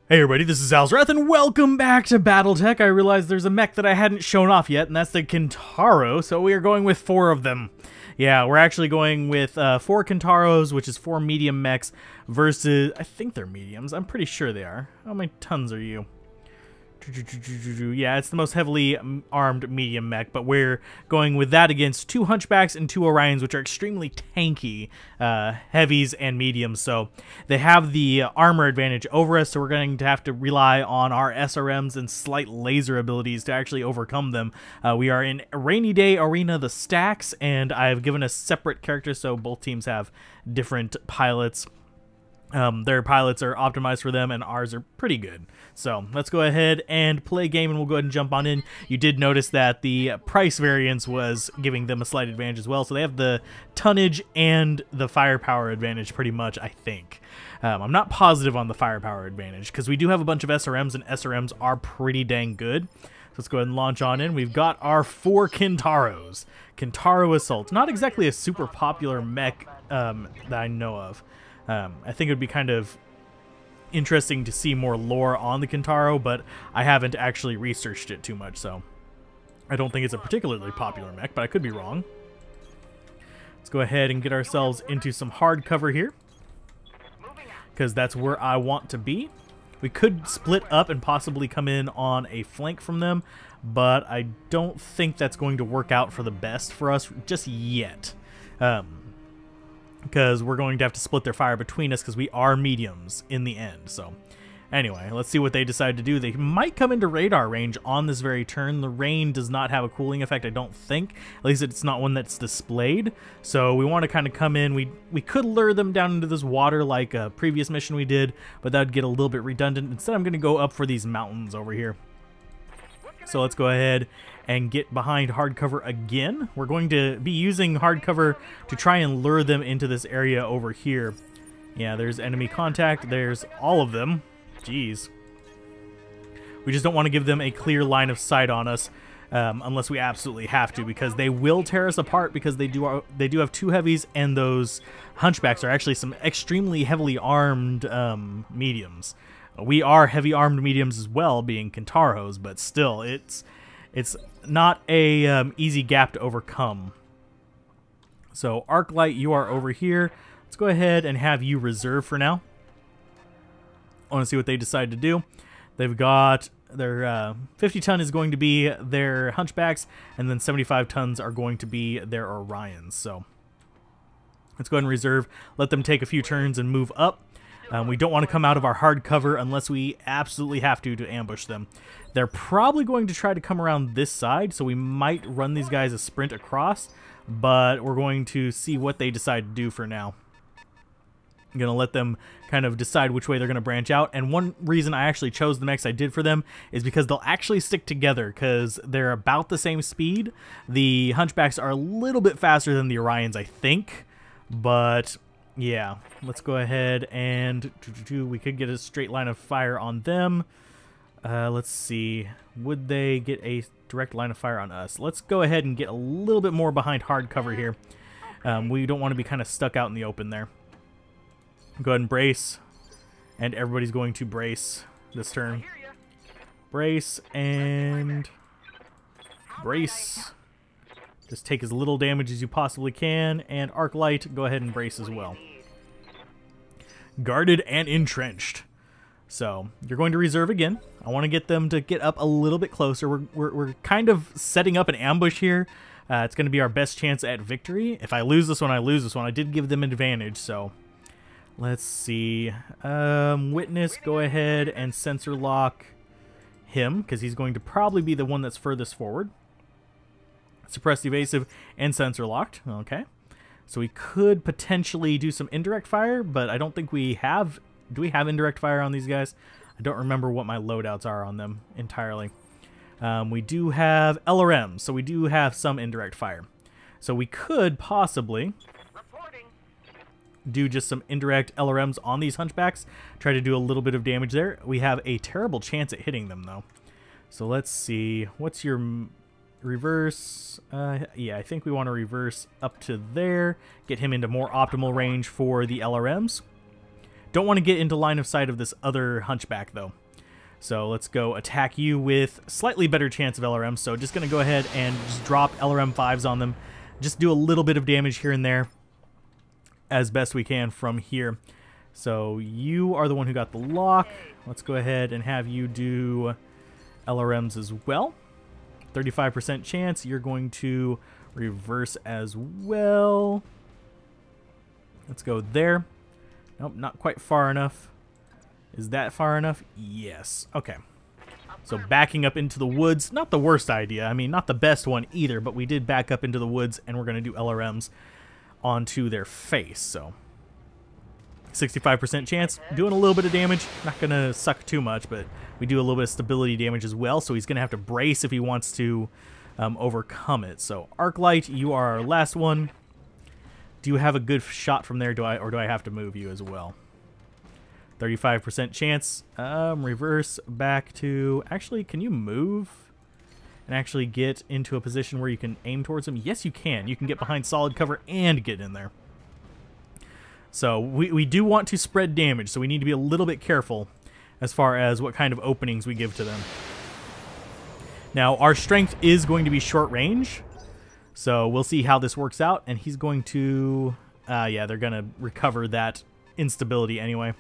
Hey everybody, this is Alzorath, and welcome back to Battletech. I realized there's a mech that I hadn't shown off yet, and that's the Kintaro, so we are going with 4 of them. Yeah, we're actually going with 4 Kintaros, which is 4 medium mechs, versus... I think they're mediums. I'm pretty sure they are. How many tons are you? Yeah, it's the most heavily armed medium mech, but we're going with that against 2 Hunchbacks and 2 Orions, which are extremely tanky heavies and mediums, so they have the armor advantage over us, so we're going to have to rely on our SRMs and slight laser abilities to actually overcome them. We are in Rainy Day Arena the Stacks, and I've given a separate character, so both teams have different pilots. Their pilots are optimized for them, and ours are pretty good. So let's go ahead and play a game, and we'll go ahead and jump on in. You did notice that the price variance was giving them a slight advantage as well, so they have the tonnage and the firepower advantage pretty much, I think. I'm not positive on the firepower advantage, because we do have a bunch of SRMs, and SRMs are pretty dang good. So let's go ahead and launch on in. We've got our 4 Kintaros. Kintaro Assault. Not exactly a super popular mech that I know of. I think it would be kind of interesting to see more lore on the Kintaro, but I haven't actually researched it too much, so I don't think it's a particularly popular mech, but I could be wrong. Let's go ahead and get ourselves into some hard cover here, because that's where I want to be. We could split up and possibly come in on a flank from them, but I don't think that's going to work out for the best for us just yet. Because we're going to have to split their fire between us because we are mediums in the end. So anyway, let's see what they decide to do. They might come into radar range on this very turn. The rain does not have a cooling effect, I don't think. At least it's not one that's displayed. So we want to kind of come in. We could lure them down into this water like a previous mission we did, but that would get a little bit redundant. Instead, I'm going to go up for these mountains over here. So let's go ahead and get behind hardcover again. We're going to be using hardcover to try and lure them into this area over here. Yeah, there's enemy contact. There's all of them. Jeez. We just don't want to give them a clear line of sight on us unless we absolutely have to, because they will tear us apart, because they do have 2 heavies, and those Hunchbacks are actually some extremely heavily armed mediums. We are heavy armed mediums as well, being Kintaros, but still, it's not a easy gap to overcome. So Arclight, you are over here. Let's go ahead and have you reserve for now. I want to see what they decide to do. They've got their 50 ton is going to be their Hunchbacks, and then 75 tons are going to be their Orions. So let's go ahead and reserve. Let them take a few turns and move up. We don't want to come out of our hard cover unless we absolutely have to ambush them. They're probably going to try to come around this side, so we might run these guys a sprint across, but we're going to see what they decide to do for now. I'm going to let them kind of decide which way they're going to branch out, and one reason I actually chose the mechs I did for them is because they'll actually stick together, because they're about the same speed. The Hunchbacks are a little bit faster than the Orions, I think, but... yeah, let's go ahead and we could get a straight line of fire on them. Let's see. Would they get a direct line of fire on us? Let's go ahead and get a little bit more behind hard cover here. We don't want to be kind of stuck out in the open there. Go ahead and brace. And everybody's going to brace this turn. Brace and brace. Just take as little damage as you possibly can, and Arclight, go ahead and brace as well. Guarded and entrenched. So, you're going to reserve again. I want to get them to get up a little bit closer. We're kind of setting up an ambush here. It's going to be our best chance at victory. If I lose this one, I lose this one. I did give them an advantage, so... let's see. Witness, go ahead and sensor lock him, because he's going to probably be the one that's furthest forward. Suppressed evasive and sensor locked. Okay, so we could potentially do some indirect fire, but I don't think we have. Do we have indirect fire on these guys? I don't remember what my loadouts are on them entirely. We do have LRMs, so we do have some indirect fire. So we could possibly do just some indirect LRMs on these Hunchbacks, try to do a little bit of damage there. We have a terrible chance at hitting them though. So let's see. What's your reverse? Yeah, I think we want to reverse up to there, get him into more optimal range for the LRMs. Don't want to get into line of sight of this other hunchback, though. So let's go attack you with slightly better chance of LRM. So just going to go ahead and just drop LRM 5s on them. Just do a little bit of damage here and there as best we can from here. So you are the one who got the lock. Let's go ahead and have you do LRMs as well. 35% chance. You're going to reverse as well. Let's go there. Nope, not quite far enough. Is that far enough? Yes. Okay. So backing up into the woods, not the worst idea. I mean, not the best one either, but we did back up into the woods, and we're going to do LRMs onto their face. So 65% chance, doing a little bit of damage. Not going to suck too much, but we do a little bit of stability damage as well, so he's going to have to brace if he wants to overcome it. So Arclight, you are our last one. Do you have a good shot from there, or do I have to move you as well? 35% chance. Reverse back to... Actually, can you move and actually get into a position where you can aim towards him? Yes, you can. You can get behind solid cover and get in there. So we do want to spread damage, so we need to be a little bit careful as far as what kind of openings we give to them. Now, our strength is going to be short range, so we'll see how this works out, and he's going to... yeah, they're going to recover that instability anyway.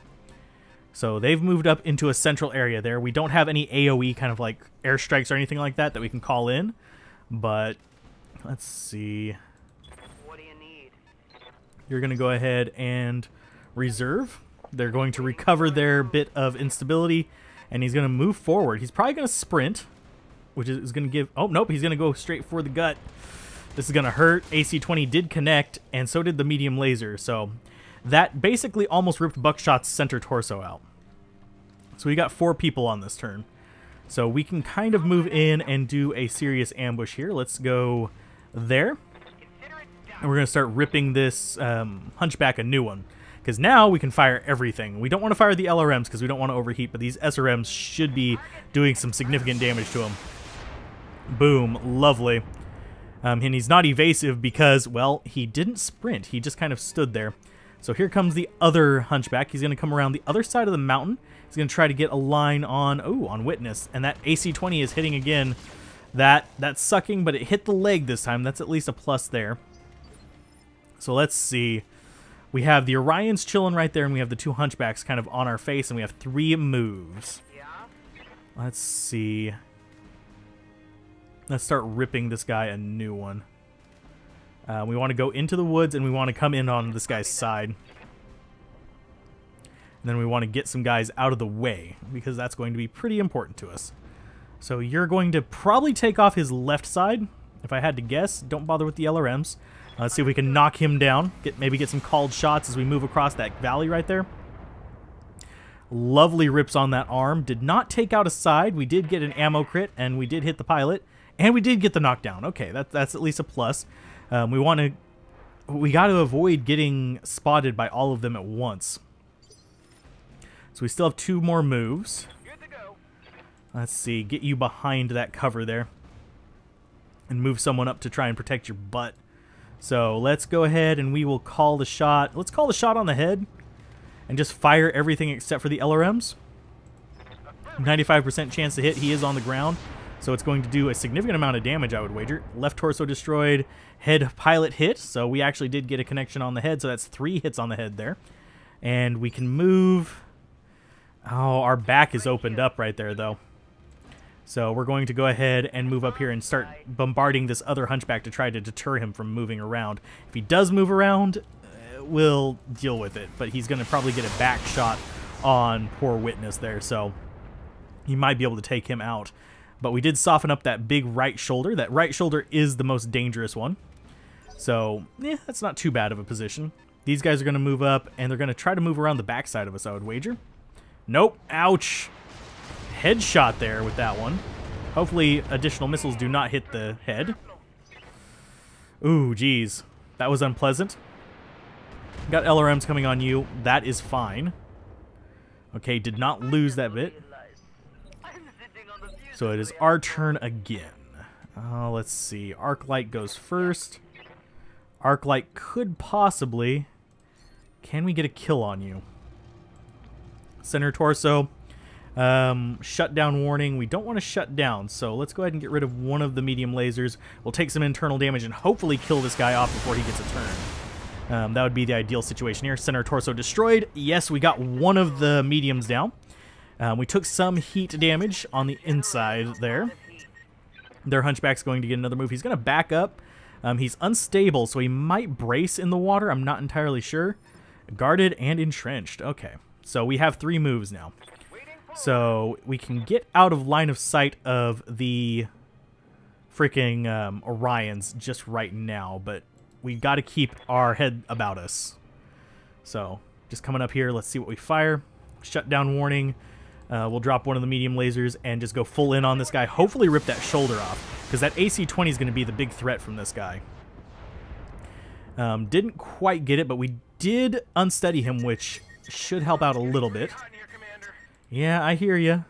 So they've moved up into a central area there. We don't have any AoE kind of like airstrikes or anything like that we can call in, but let's see. What do you need? You're going to go ahead and reserve. They're going to recover their bit of instability, and he's going to move forward. He's probably going to sprint, which is going to give... Oh, nope, he's going to go straight for the gut. This is going to hurt. AC-20 did connect, and so did the medium laser, so that basically almost ripped Buckshot's center torso out. So we got 4 people on this turn. So we can kind of move in and do a serious ambush here. Let's go there. And we're going to start ripping this hunchback a new one. Because now we can fire everything. We don't want to fire the LRMs because we don't want to overheat, but these SRMs should be doing some significant damage to him. Boom. Lovely. And he's not evasive because, well, he didn't sprint. He just kind of stood there. So here comes the other hunchback. He's going to come around the other side of the mountain. He's going to try to get a line on, on Witness. And that AC-20 is hitting again. That's sucking, but it hit the leg this time. That's at least a plus there. So let's see. We have the Orions chilling right there, and we have the 2 hunchbacks kind of on our face, and we have 3 moves. Let's see. Let's start ripping this guy a new one. We want to go into the woods, and we want to come in on this guy's side. And then we want to get some guys out of the way, because that's going to be pretty important to us. So you're going to probably take off his left side, if I had to guess. Don't bother with the LRMs. Let's see if we can knock him down. Maybe get some called shots as we move across that valley right there. Lovely rips on that arm. Did not take out a side. We did get an ammo crit, and we did hit the pilot. And we did get the knockdown. Okay, that's at least a plus. We got to avoid getting spotted by all of them at once. So we still have 2 more moves. Let's see, get you behind that cover there. And move someone up to try and protect your butt. So let's go ahead and we will call the shot. Let's call the shot on the head. And just fire everything except for the LRMs. 95% chance to hit. He is on the ground. So it's going to do a significant amount of damage, I would wager. Left torso destroyed. Head pilot hit. So we actually did get a connection on the head. So that's 3 hits on the head there. And we can move... Oh, our back is opened up right there, though. So we're going to go ahead and move up here and start bombarding this other hunchback to try to deter him from moving around. If he does move around, we'll deal with it. But he's going to probably get a back shot on poor Witness there, so he might be able to take him out. But we did soften up that big right shoulder. That right shoulder is the most dangerous one. So, yeah, that's not too bad of a position. These guys are going to move up, and they're going to try to move around the backside of us, I would wager. Nope. Ouch. Headshot there with that one. Hopefully additional missiles do not hit the head. Ooh, geez. That was unpleasant. Got LRMs coming on you. That is fine. Okay, did not lose that bit. So it is our turn again. Let's see. Arclight goes first. Arclight could possibly... Can we get a kill on you? Center torso. Shutdown warning. We don't want to shut down, so let's go ahead and get rid of one of the medium lasers. We'll take some internal damage and hopefully kill this guy off before he gets a turn. That would be the ideal situation here. Center torso destroyed. Yes, we got one of the mediums down. We took some heat damage on the inside there. Their hunchback's going to get another move. He's going to back up. He's unstable, so he might brace in the water. I'm not entirely sure. Guarded and entrenched. Okay, so we have 3 moves now. So we can get out of line of sight of the freaking Orions just right now, but we got to keep our head about us. So just coming up here, let's see what we fire. Shutdown warning. We'll drop one of the medium lasers and just go full in on this guy. Hopefully rip that shoulder off, because that AC-20 is going to be the big threat from this guy. Didn't quite get it, but we did unsteady him, which should help out a little bit. Yeah, I hear you.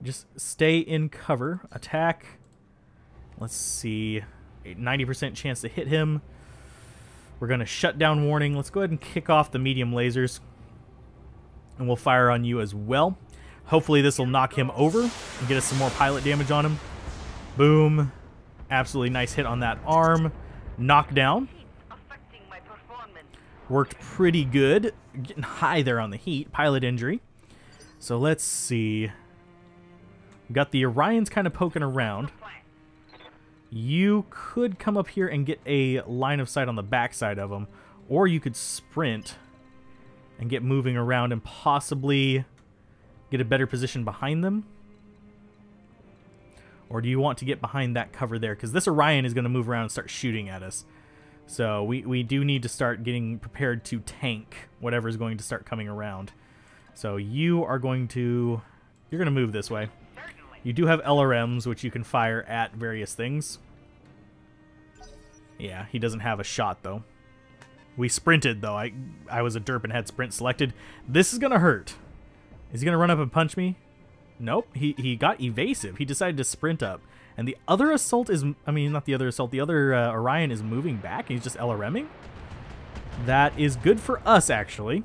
Just stay in cover. Attack. Let's see. 90% chance to hit him. We're going to shut down warning. Let's go ahead and kick off the medium lasers. And we'll fire on you as well. Hopefully this will knock him over and get us some more pilot damage on him. Boom. Absolutely nice hit on that arm. Knockdown. Worked pretty good. Getting high there on the heat. Pilot injury. So let's see. We got the Orions kind of poking around. You could come up here and get a line of sight on the backside of them. Or you could sprint and get moving around and possibly get a better position behind them. Or do you want to get behind that cover there? Because this Orion is going to move around and start shooting at us. So we do need to start getting prepared to tank whatever is going to start coming around. So you are going to... You're going to move this way. You do have LRMs, which you can fire at various things. Yeah, he doesn't have a shot, though. We sprinted, though. I was a derp and had sprint selected. This is going to hurt. Is he going to run up and punch me? Nope. He got evasive. He decided to sprint up. And the other assault is... I mean, not the other assault. The other Orion is moving back. He's just LRMing. That is good for us, actually.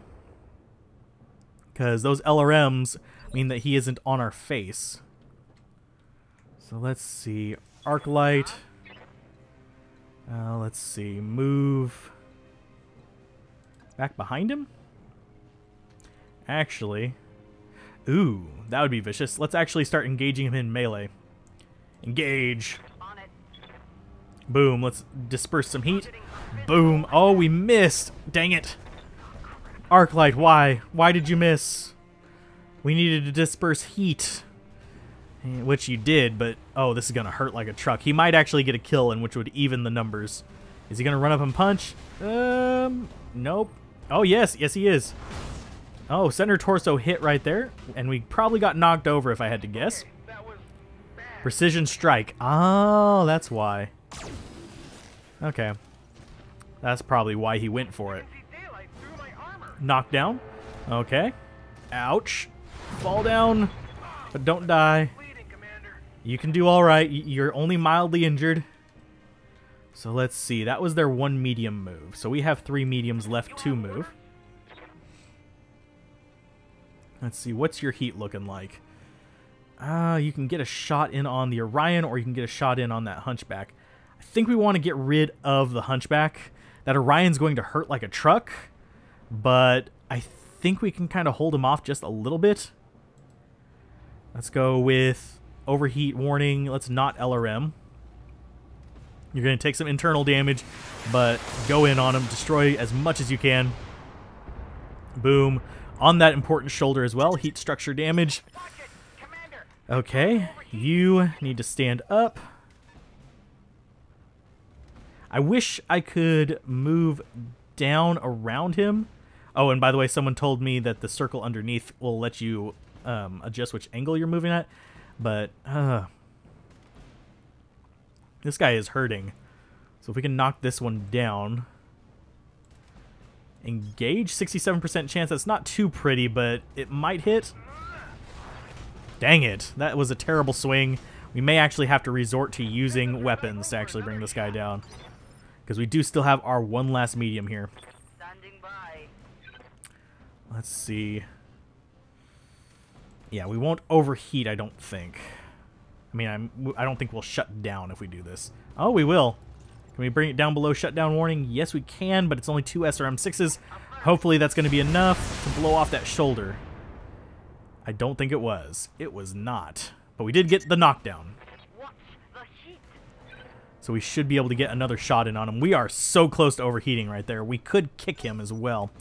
Because those LRMs mean that he isn't on our face. So let's see. Arc light. Let's see. Move. Back behind him? Actually. Ooh, that would be vicious. Let's actually start engaging him in melee. Engage. Boom. Let's disperse some heat. Boom. Oh, we missed. Dang it. Arclight, why? Why did you miss? We needed to disperse heat. Which you did, but... Oh, this is going to hurt like a truck. He might actually get a kill, in which would even the numbers. Is he going to run up and punch? Nope. Oh, yes. Yes, he is. Oh, center torso hit right there. And we probably got knocked over, if I had to guess. Precision strike. Oh, that's why. Okay. That's probably why he went for it. Knockdown. Okay. Ouch. Fall down, but don't die. You can do all right. You're only mildly injured. So let's see. That was their one medium move. So we have 3 mediums left to move. Let's see. What's your heat looking like? You can get a shot in on the Orion, or you can get a shot in on that Hunchback. I think we want to get rid of the Hunchback. That Orion's going to hurt like a truck, but I think we can kind of hold him off just a little bit. Let's go with overheat warning. Let's not LRM. You're going to take some internal damage, but go in on him. Destroy as much as you can. Boom. On that important shoulder as well. Heat structure damage. Okay. You need to stand up. I wish I could move down around him. Oh, and by the way, someone told me that the circle underneath will let you adjust which angle you're moving at. But this guy is hurting. So if we can knock this one down. Engage, 67% chance. That's not too pretty, but it might hit. Dang it. That was a terrible swing. We may actually have to resort to using weapons to actually bring this guy down. Because we do still have our one last medium here. Let's see. Yeah, we won't overheat, I don't think. I mean, I don't think we'll shut down if we do this. Oh, we will. Can we bring it down below shutdown warning? Yes, we can, but it's only 2 SRM-6s. Hopefully that's going to be enough to blow off that shoulder. I don't think it was. It was not. But we did get the knockdown. So we should be able to get another shot in on him. We are so close to overheating right there. We could kick him as well.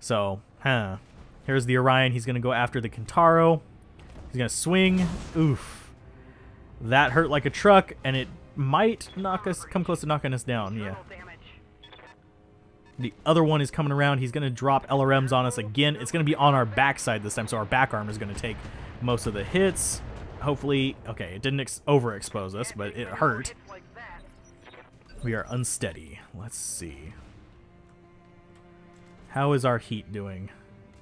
So, here's the Orion. He's going to go after the Kintaro. He's going to swing. Oof. That hurt like a truck, and it might come close to knocking us down. Yeah. The other one is coming around. He's going to drop LRMs on us again. It's going to be on our backside this time, so our back armor is going to take most of the hits. Hopefully, okay, it didn't overexpose us, but it hurt. We are unsteady. Let's see. How is our heat doing?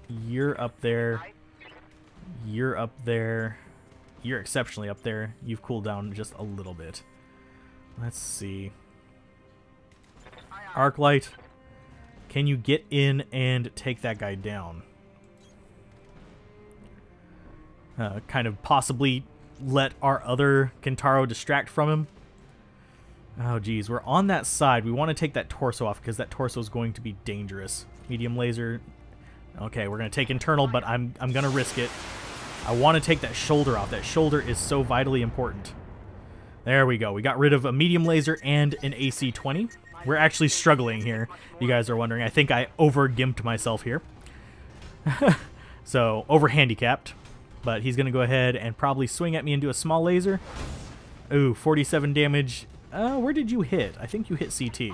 You're up there. You're up there. You're exceptionally up there. You've cooled down just a little bit. Let's see. Arclight, can you get in and take that guy down? Kind of possibly let our other Kintaro distract from him. Oh, geez. We're on that side. We want to take that torso off because that torso is going to be dangerous. Medium laser. Okay, we're going to take internal, but I'm going to risk it. I want to take that shoulder off. That shoulder is so vitally important. There we go. We got rid of a medium laser and an AC-20. We're actually struggling here. You guys are wondering. I think I over-gimped myself here. So, over-handicapped. But he's going to go ahead and probably swing at me and do a small laser. Ooh, 47 damage. Where did you hit? I think you hit CT.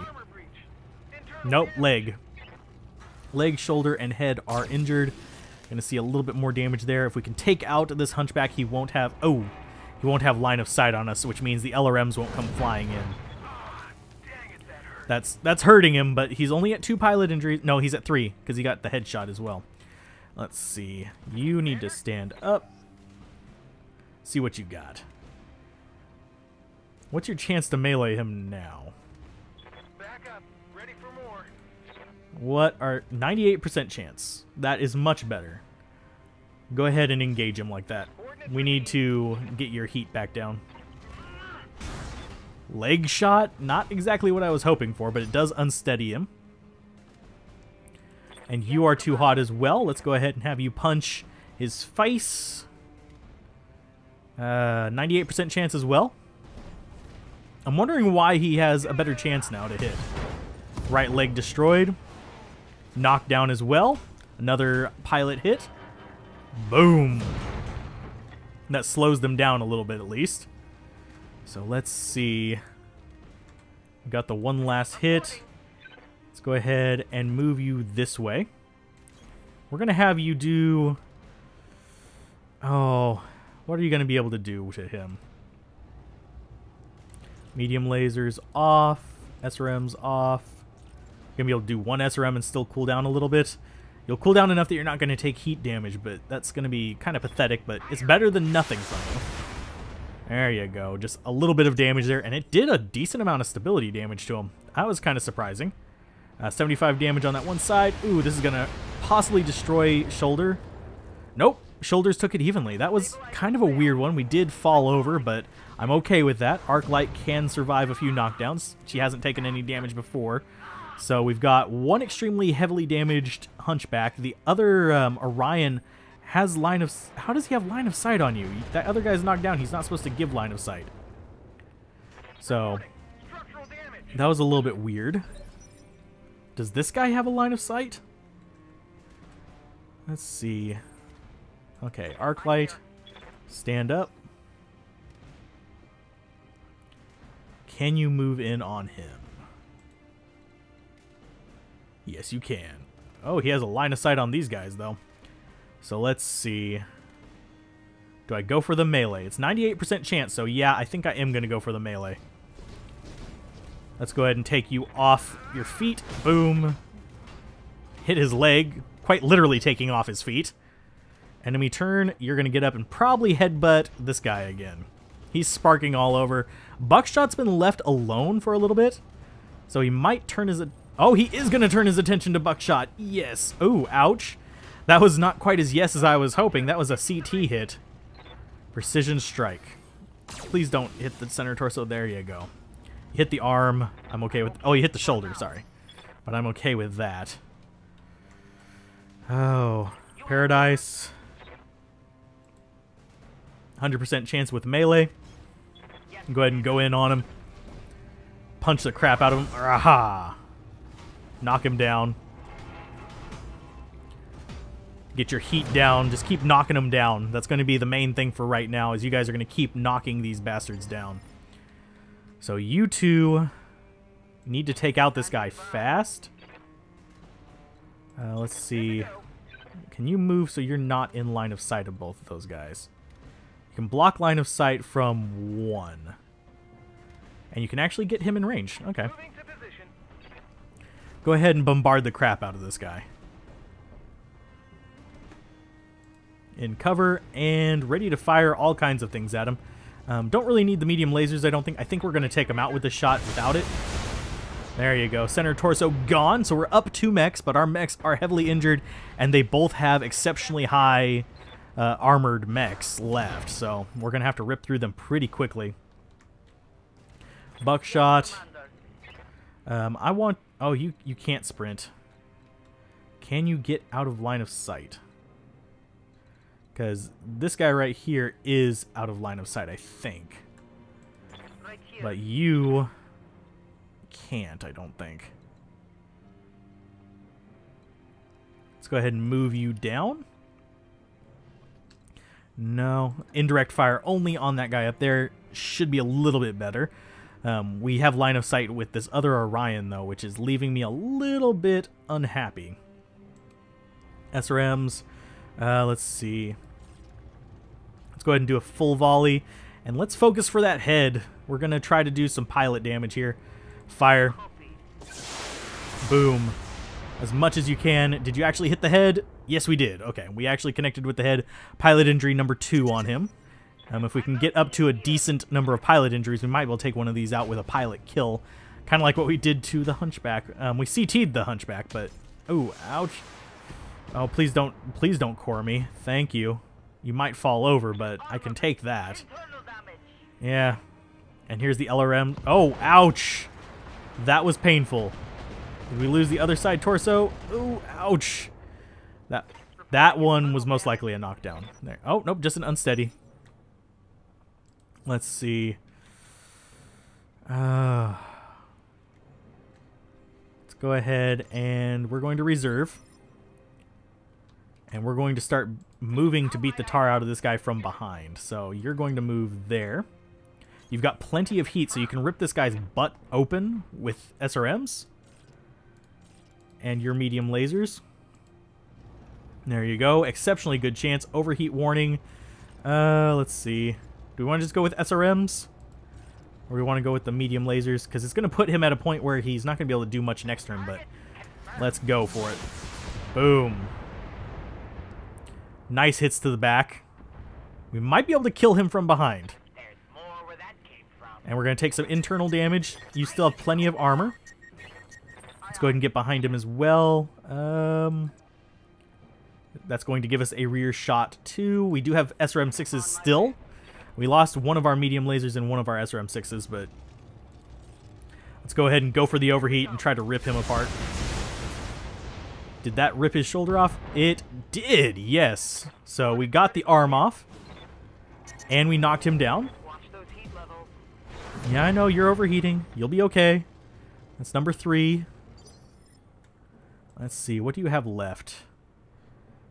Nope, leg. Leg, shoulder, and head are injured. Going to see a little bit more damage there. If we can take out this Hunchback, he won't have... Oh, he won't have line of sight on us, which means the LRMs won't come flying in. That's hurting him, but he's only at 2 pilot injuries. No, he's at 3, because he got the headshot as well. Let's see. You need to stand up. See what you got. What's your chance to melee him now? Back up. Ready for more. What are 98% chance? That is much better. Go ahead and engage him like that. We need to get your heat back down. Leg shot, not exactly what I was hoping for, but it does unsteady him. And you are too hot as well. Let's go ahead and have you punch his face. 98% chance as well. I'm wondering why he has a better chance now to hit. Right leg destroyed. Knocked down as well. Another pilot hit. Boom. That slows them down a little bit at least. So let's see. We got the one last hit. Let's go ahead and move you this way. We're going to have you do... Oh, what are you going to be able to do to him? Medium lasers off. SRM's off. You're going to be able to do 1 SRM and still cool down a little bit. You'll cool down enough that you're not going to take heat damage, but that's going to be kind of pathetic, but it's better than nothing from you. There you go. Just a little bit of damage there, and it did a decent amount of stability damage to him. That was kind of surprising. 75 damage on that one side. Ooh, this is going to possibly destroy shoulder. Nope. Shoulders took it evenly. That was kind of a weird one. We did fall over, but I'm okay with that. Arclight can survive a few knockdowns. She hasn't taken any damage before. So we've got one extremely heavily damaged Hunchback. The other Orion has line of... How does he have line of sight on you? That other guy's knocked down. He's not supposed to give line of sight. So that was a little bit weird. Does this guy have a line of sight? Let's see. Okay, Arclight, stand up. Can you move in on him? Yes, you can. Oh, he has a line of sight on these guys, though. So let's see. Do I go for the melee? It's 98% chance, so yeah, I think I am going to go for the melee. Let's go ahead and take you off your feet. Boom. Hit his leg, quite literally taking off his feet. Enemy turn, you're going to get up and probably headbutt this guy again. He's sparking all over. Buckshot's been left alone for a little bit, so he might turn his... Oh, he is going to turn his attention to Buckshot. Yes. Oh, ouch. That was not quite as yes as I was hoping. That was a CT hit. Precision strike. Please don't hit the center torso. There you go. You hit the arm. I'm okay with... Oh, you hit the shoulder. Sorry. But I'm okay with that. Oh. Paradise. 100% chance with melee. Go ahead and go in on him. Punch the crap out of him. Aha! Knock him down. Get your heat down. Just keep knocking them down. That's going to be the main thing for right now, is you guys are going to keep knocking these bastards down. So you two need to take out this guy fast. Let's see. Can you move so you're not in line of sight of both of those guys? You can block line of sight from one. And you can actually get him in range. Okay. Go ahead and bombard the crap out of this guy. In cover and ready to fire all kinds of things at him. Don't really need the medium lasers, I don't think. I think we're going to take him out with this shot without it. There you go. Center torso gone. So we're up 2 mechs, but our mechs are heavily injured, and they both have exceptionally high armored mechs left. So we're going to have to rip through them pretty quickly. Buckshot. I want... Oh, you can't sprint. Can you get out of line of sight? Because this guy right here is out of line of sight, I think. But you can't, I don't think. Let's go ahead and move you down. No. Indirect fire only on that guy up there. Should be a little bit better. We have line of sight with this other Orion, though, which is leaving me a little bit unhappy. SRMs. Let's see. Let's go ahead and do a full volley. And let's focus for that head. We're going to try to do some pilot damage here. Fire. Boom. As much as you can. Did you actually hit the head? Yes, we did. Okay, we actually connected with the head. Pilot injury number 2 on him. If we can get up to a decent number of pilot injuries, we might be able to take one of these out with a pilot kill. Kind of like what we did to the Hunchback. We CT'd the Hunchback, but... Oh, ouch. Oh, please don't core me. Thank you. You might fall over, but I can take that. Yeah. And here's the LRM. Oh, ouch. That was painful. Did we lose the other side torso? Oh, ouch. That one was most likely a knockdown. There. Oh, nope, just an unsteady. Let's see. Let's go ahead and we're going to reserve. And we're going to start moving to beat the tar out of this guy from behind. So you're going to move there. You've got plenty of heat, so you can rip this guy's butt open with SRMs. And your medium lasers. There you go. Exceptionally good chance. Overheat warning. Let's see. Do we want to just go with SRMs? Or we want to go with the medium lasers? Because it's going to put him at a point where he's not going to be able to do much next turn, but let's go for it. Boom. Nice hits to the back. We might be able to kill him from behind. And we're going to take some internal damage. You still have plenty of armor. Let's go ahead and get behind him as well. That's going to give us a rear shot too. We do have SRM-6s still. We lost one of our medium lasers and one of our SRM-6s, but let's go ahead and go for the overheat and try to rip him apart. Did that rip his shoulder off? It did, yes. So we got the arm off, and we knocked him down. Yeah, I know, you're overheating. You'll be okay. That's number 3. Let's see, what do you have left?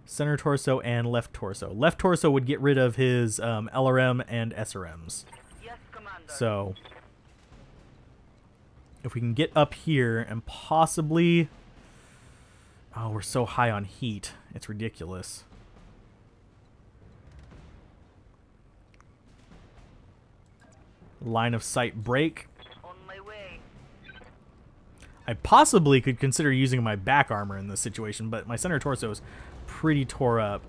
Center torso and left torso. Left torso would get rid of his LRM and SRMs. Yes, so, if we can get up here and possibly... Oh, we're so high on heat. It's ridiculous. Line of sight break. On my way. I possibly could consider using my back armor in this situation, but my center torso is pretty tore up.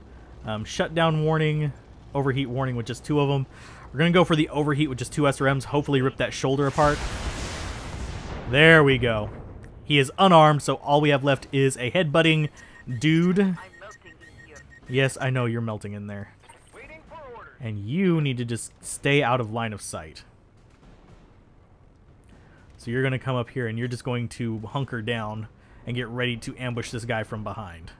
Shutdown warning, overheat warning with just 2 of them. We're going to go for the overheat with just 2 SRMs, hopefully rip that shoulder apart. There we go. He is unarmed, so all we have left is a headbutting dude. Yes, I know you're melting in there. Waiting for orders. And you need to just stay out of line of sight. So you're going to come up here and you're just going to hunker down and get ready to ambush this guy from behind.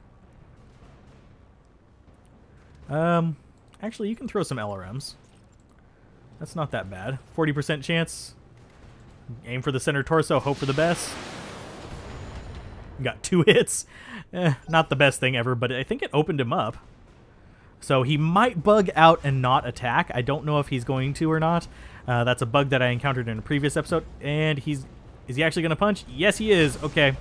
Actually, you can throw some LRMs. That's not that bad. 40% chance. Aim for the center torso, hope for the best. Got 2 hits. Not the best thing ever, but I think it opened him up. So he might bug out and not attack. I don't know if he's going to or not. That's a bug that I encountered in a previous episode. And is he actually going to punch? Yes, he is. Okay.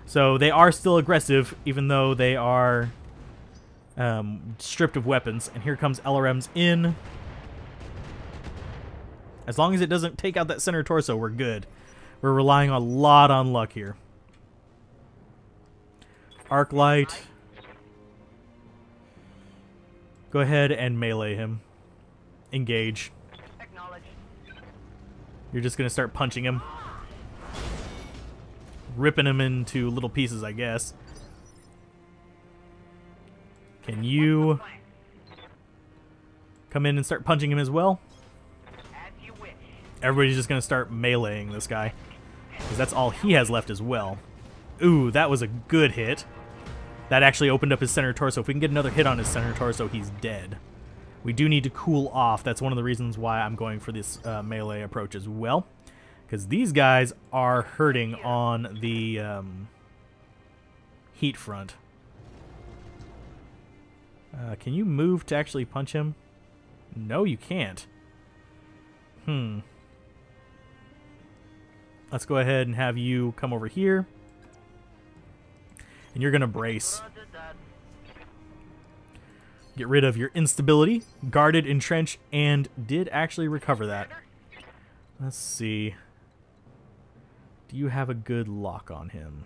So they are still aggressive, even though they are stripped of weapons. And here comes LRMs in. As long as it doesn't take out that center torso, we're good. We're relying a lot on luck here. Arc light. Go ahead and melee him. Engage. You're just going to start punching him. Ripping him into little pieces, I guess. Can you come in and start punching him as well? Everybody's just going to start meleeing this guy, because that's all he has left as well. Ooh, that was a good hit. That actually opened up his center torso. If we can get another hit on his center torso, he's dead. We do need to cool off. That's one of the reasons why I'm going for this melee approach as well, because these guys are hurting on the heat front. Can you move to actually punch him? No, you can't. Let's go ahead and have you come over here. And you're going to brace. Get rid of your instability. Guarded, entrench, and did actually recover that. Let's see. Do you have a good lock on him?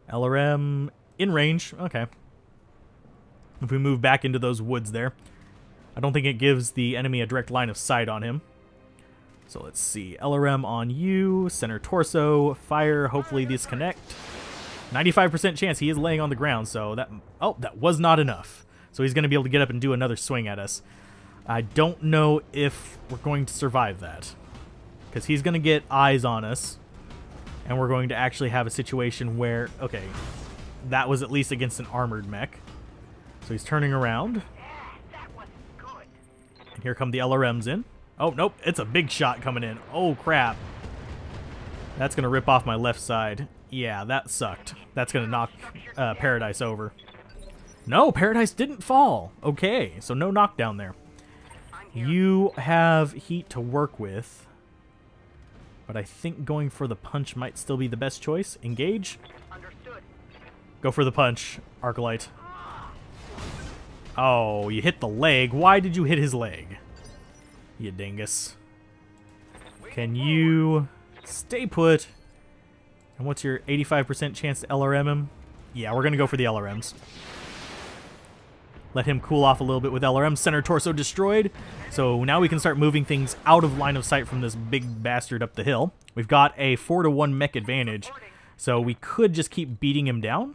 LRM in range. Okay. If we move back into those woods there. I don't think it gives the enemy a direct line of sight on him. So let's see. LRM on you. Center torso. Fire. Hopefully these connect. 95% chance he is laying on the ground, so that... Oh, that was not enough. So he's going to be able to get up and do another swing at us. I don't know if we're going to survive that, because he's going to get eyes on us, and we're going to actually have a situation where... Okay, that was at least against an armored mech. So he's turning around. And here come the LRMs in. Oh, nope, it's a big shot coming in. Oh, crap. That's going to rip off my left side. Yeah, that sucked. That's going to knock Paradise over. No, Paradise didn't fall. Okay, so no knockdown there. You have heat to work with, but I think going for the punch might still be the best choice. Engage. Go for the punch, Arclight. Oh, you hit the leg. Why did you hit his leg? You dingus. Can you stay put? And what's your 85% chance to LRM him? Yeah, we're going to go for the LRMs. Let him cool off a little bit with LRM. Center torso destroyed. So now we can start moving things out of line of sight from this big bastard up the hill. We've got a 4-to-1 mech advantage. So we could just keep beating him down.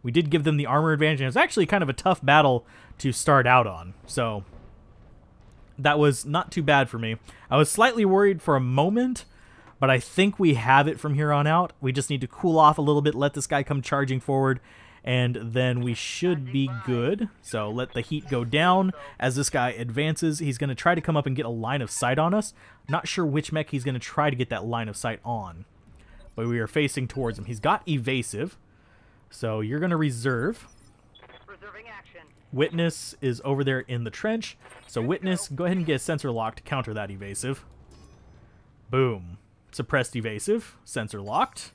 We did give them the armor advantage. And it was actually kind of a tough battle to start out on. So that was not too bad for me. I was slightly worried for a moment, but I think we have it from here on out. We just need to cool off a little bit, let this guy come charging forward, and then we should be good. So let the heat go down as this guy advances. He's going to try to come up and get a line of sight on us. Not sure which mech he's going to try to get that line of sight on, but we are facing towards him. He's got evasive, so you're going to reserve. Witness is over there in the trench, so Witness, go ahead and get a sensor lock to counter that evasive. Boom. Suppressed evasive, sensor locked,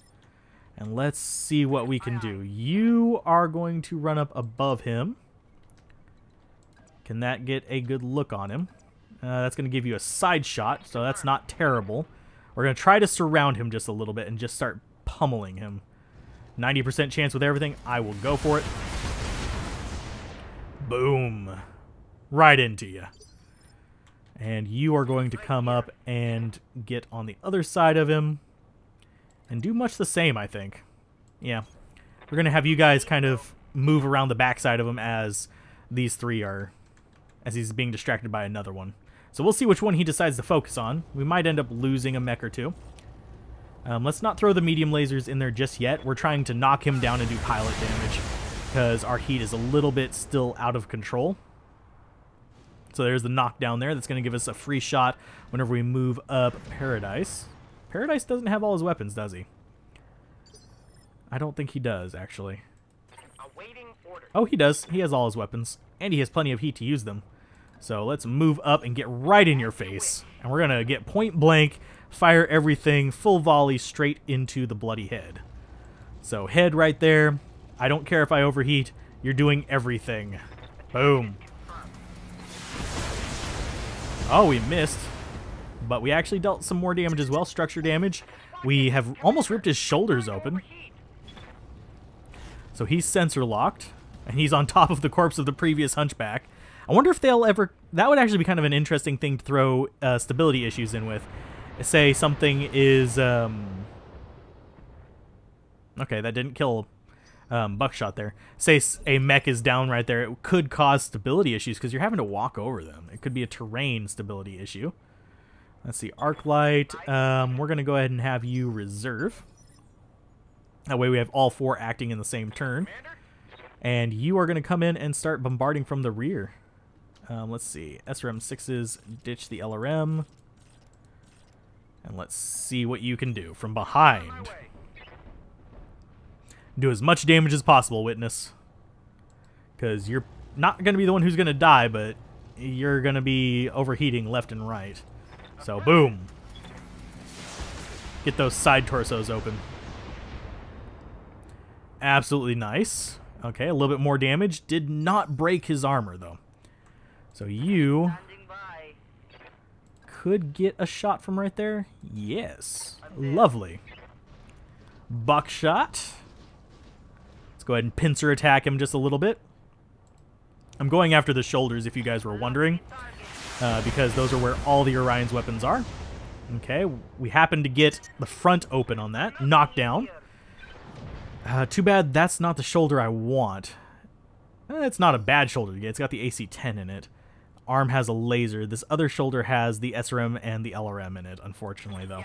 and let's see what we can do. You are going to run up above him. Can that get a good look on him? That's going to give you a side shot, so that's not terrible. We're going to try to surround him just a little bit and just start pummeling him. 90% chance with everything. I will go for it. Boom. Right into you. And you are going to come up and get on the other side of him and do much the same, I think. Yeah. We're going to have you guys kind of move around the backside of him as these three are, as he's being distracted by another one. So we'll see which one he decides to focus on. We might end up losing a mech or two. Let's not throw the medium lasers in there just yet. We're trying to knock him down and do pilot damage because our heat is a little bit still out of control. So there's the knockdown there. That's going to give us a free shot whenever we move up Paradise. Paradise doesn't have all his weapons, does he? I don't think he does, actually. Oh, he does. He has all his weapons. And he has plenty of heat to use them. So let's move up and get right in your face. And we're going to get point blank, fire everything, full volley straight into the bloody head. So head right there. I don't care if I overheat. You're doing everything. Boom. Oh, we missed. But we actually dealt some more damage as well, structure damage. We have almost ripped his shoulders open. So he's sensor locked. And he's on top of the corpse of the previous hunchback. I wonder if they'll ever... That would actually be kind of an interesting thing to throw stability issues in with. Say something is... Okay, that didn't kill Buckshot there. Say a mech is down right there. It could cause stability issues because you're having to walk over them. It could be a terrain stability issue. Let's see. Arc Light. We're going to go ahead and have you reserve. That way we have all four acting in the same turn. And you are going to come in and start bombarding from the rear. Let's see. SRM-6s ditch the LRM. And let's see what you can do from behind. Do as much damage as possible, Witness. Because you're not going to be the one who's going to die, but you're going to be overheating left and right. So, boom. Get those side torsos open. Absolutely nice. Okay, a little bit more damage. Did not break his armor, though. So you could get a shot from right there. Yes. Lovely. Buckshot. Let's go ahead and pincer attack him just a little bit. I'm going after the shoulders, if you guys were wondering, because those are where all the Orion's weapons are. Okay, we happen to get the front open on that. Knockdown. Too bad that's not the shoulder I want. It's not a bad shoulder to get. It's got the AC-10 in it. Arm has a laser. This other shoulder has the SRM and the LRM in it, unfortunately, though.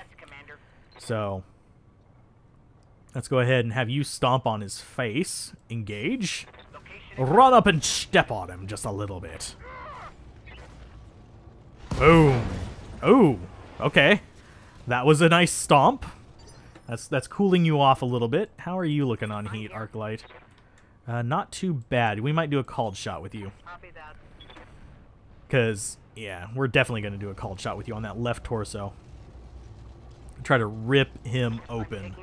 So, let's go ahead and have you stomp on his face. Engage. Run up and step on him just a little bit. Boom. Ooh, okay. That was a nice stomp. That's cooling you off a little bit. How are you looking on heat, Arclight? Not too bad. We might do a called shot with you. Because, yeah, we're definitely going to do a called shot with you on that left torso. Try to rip him open.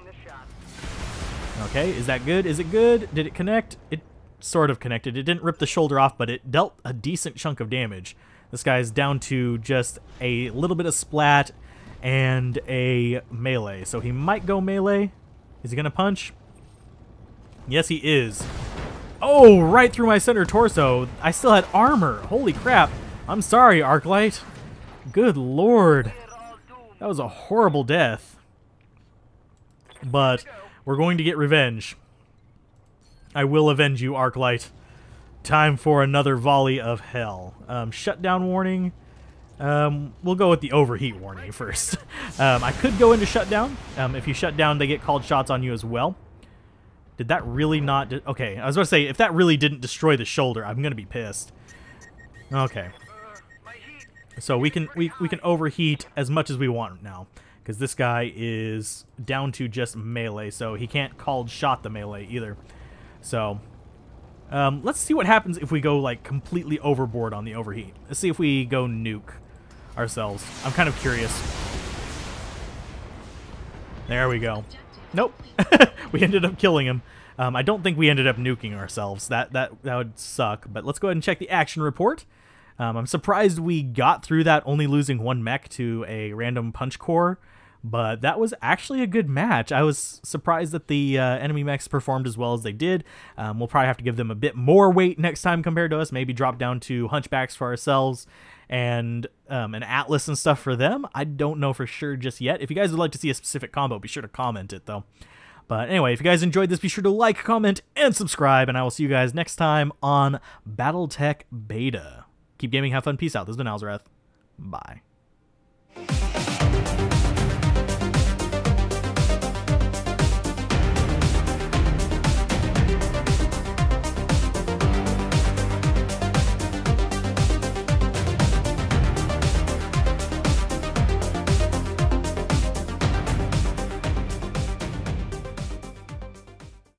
Okay, is that good? Is it good? Did it connect? It sort of connected. It didn't rip the shoulder off, but it dealt a decent chunk of damage. This guy's down to just a little bit of splat and a melee. So he might go melee. Is he going to punch? Yes, he is. Oh, right through my center torso. I still had armor. Holy crap. I'm sorry, Arclight. Good lord. That was a horrible death. But we're going to get revenge. I will avenge you, Arclight. Time for another volley of hell. Shutdown warning. We'll go with the overheat warning first. I could go into shutdown. If you shut down, they get called shots on you as well. Did that really not... Okay, I was going to say, if that really didn't destroy the shoulder, I'm going to be pissed. Okay. So we can overheat as much as we want now. Because this guy is down to just melee, so he can't called shot the melee either. So... let's see what happens if we go like completely overboard on the overheat. Let's see if we go nuke ourselves. I'm kind of curious. There we go. Nope. We ended up killing him. I don't think we ended up nuking ourselves. That would suck. But let's go ahead and check the action report. I'm surprised we got through that only losing one mech to a random punch core. But that was actually a good match. I was surprised that the enemy mechs performed as well as they did. We'll probably have to give them a bit more weight next time compared to us. Maybe drop down to hunchbacks for ourselves and an atlas and stuff for them. I don't know for sure just yet. If you guys would like to see a specific combo, be sure to comment it though. But anyway, if you guys enjoyed this, be sure to like, comment, and subscribe, and I will see you guys next time on Battletech Beta. Keep gaming, have fun, peace out. This has been Alzorath. Bye.